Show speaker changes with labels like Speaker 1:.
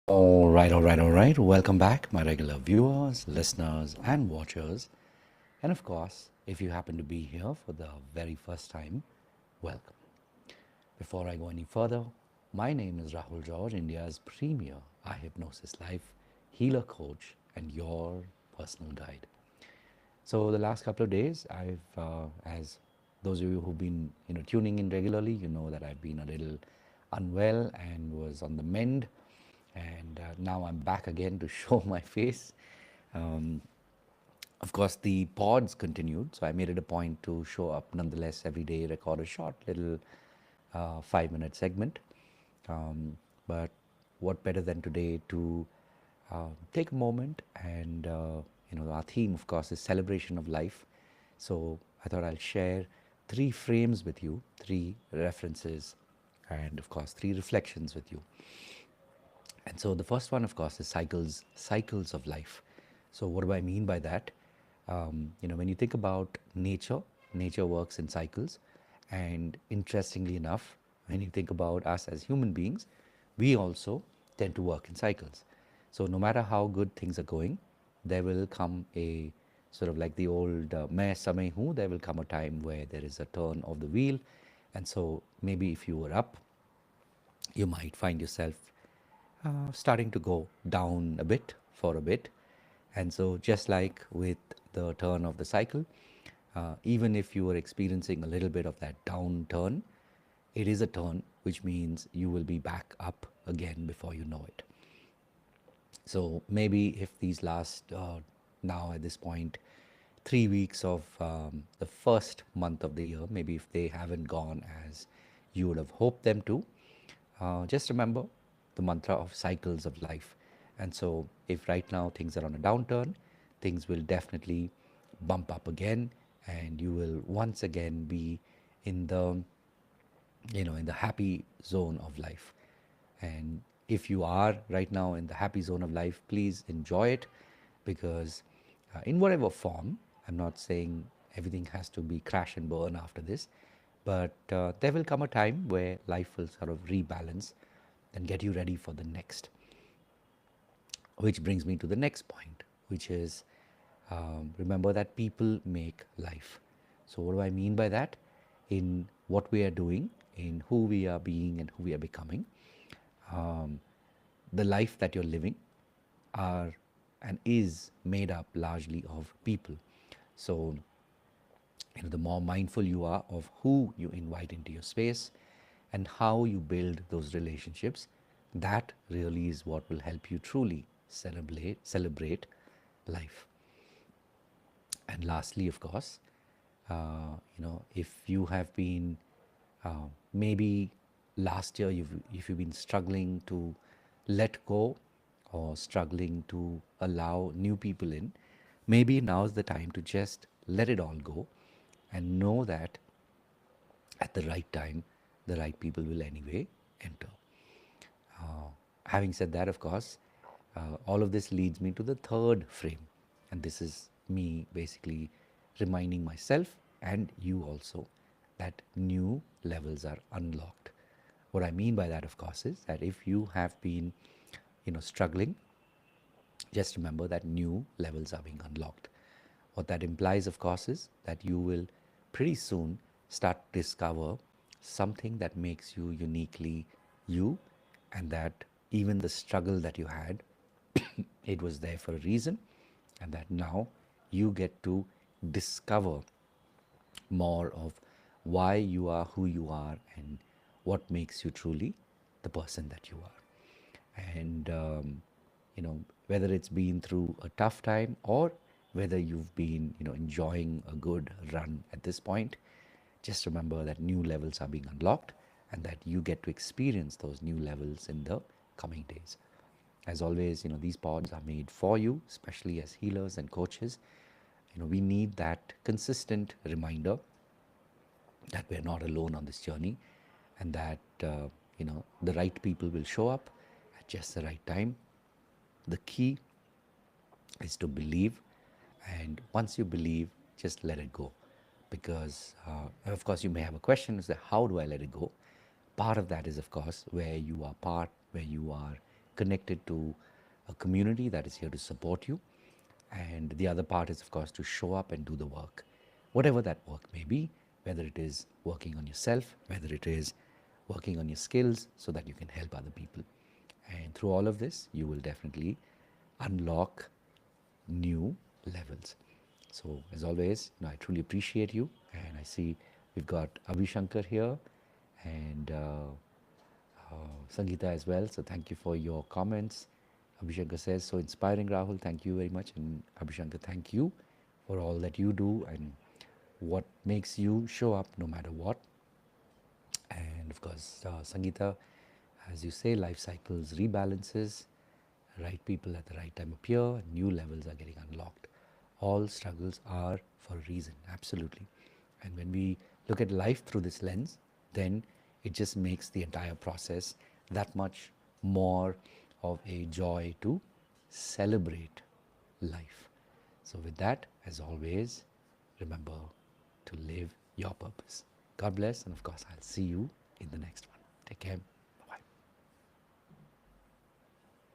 Speaker 1: All right. Welcome back, my regular viewers, listeners, and watchers. And of course, if you happen to be here for the very first time, welcome. Before I go any further, my name is Rahul George, India's premier iHypnosis life healer coach and your personal guide. So the last couple of days, as those of you who've been tuning in regularly, you know that I've been a little unwell and was on the mend, and now I'm back again to show my face. Um, of course, the pods continued, so I made it a point to show up nonetheless every day, record a short little 5 minute segment. But what better than today to take a moment and our theme, of course, is celebration of life. So I thought I'll share three frames with you, three references, and of course, three reflections with you. And so the first one, of course, is cycles of life. So what do I mean by that? When you think about nature, nature works in cycles. And interestingly enough, when you think about us as human beings, we also tend to work in cycles. So no matter how good things are going, there will come a sort of like the old "main samay hu," there will come a time where there is a turn of the wheel. And so maybe if you were up, you might find yourself starting to go down a bit for a bit. And so, just like with the turn of the cycle, even if you are experiencing a little bit of that downturn, it is a turn, which means you will be back up again before you know it. So, maybe if these last, now at this point, 3 weeks of the first month of the year, maybe if they haven't gone as you would have hoped them to, just remember the mantra of cycles of life. And so, if right now things are on a downturn, things will definitely bump up again, and you will once again be in the in the happy zone of life. And if you are right now in the happy zone of life, please enjoy it, because in whatever form, I'm not saying everything has to be crash and burn after this, but there will come a time where life will sort of rebalance and get you ready for the next. Which brings me to the next point, which is remember that people make life. So, what do I mean by that? In what we are doing, in who we are being, and who we are becoming, um, the life that you're living are and is made up largely of people. So, the more mindful you are of who you invite into your space and how you build those relationships, that really is what will help you truly celebrate life. And lastly, of course, if you have been maybe last year, if you've been struggling to let go or struggling to allow new people in, maybe now's the time to just let it all go and know that at the right time, the right people will anyway enter. Having said that, of course, all of this leads me to the third frame. And this is me basically reminding myself and you also that new levels are unlocked. What I mean by that, of course, is that if you have been, struggling, just remember that new levels are being unlocked. What that implies, of course, is that you will pretty soon start to discover something that makes you uniquely you, and that even the struggle that you had, it was there for a reason, and that now you get to discover more of why you are who you are and what makes you truly the person that you are. And whether it's been through a tough time or whether you've been enjoying a good run at this point, just remember that new levels are being unlocked and that you get to experience those new levels in the coming days. As always, these pods are made for you, especially as healers and coaches. We need that consistent reminder that we're not alone on this journey, and that the right people will show up at just the right time. The key is to believe, and once you believe, just let it go. Because of course you may have a question, is that how do I let it go? Part of that is, of course, where you are connected to a community that is here to support you. And the other part is, of course, to show up and do the work, whatever that work may be, whether it is working on yourself, whether it is working on your skills so that you can help other people. And through all of this, you will definitely unlock new levels. So, as always, I truly appreciate you. And I see we've got Abhishankar here and Sangeeta as well. So, thank you for your comments. Abhishankar says, so inspiring, Rahul. Thank you very much. And Abhishankar, thank you for all that you do and what makes you show up no matter what. And of course, Sangeeta, as you say, life cycles rebalances, right people at the right time appear, new levels are getting unlocked. All struggles are for a reason, absolutely. And when we look at life through this lens, then it just makes the entire process that much more of a joy to celebrate life. So with that, as always, remember to live your purpose. God bless, and of course, I'll see you in the next one. Take care.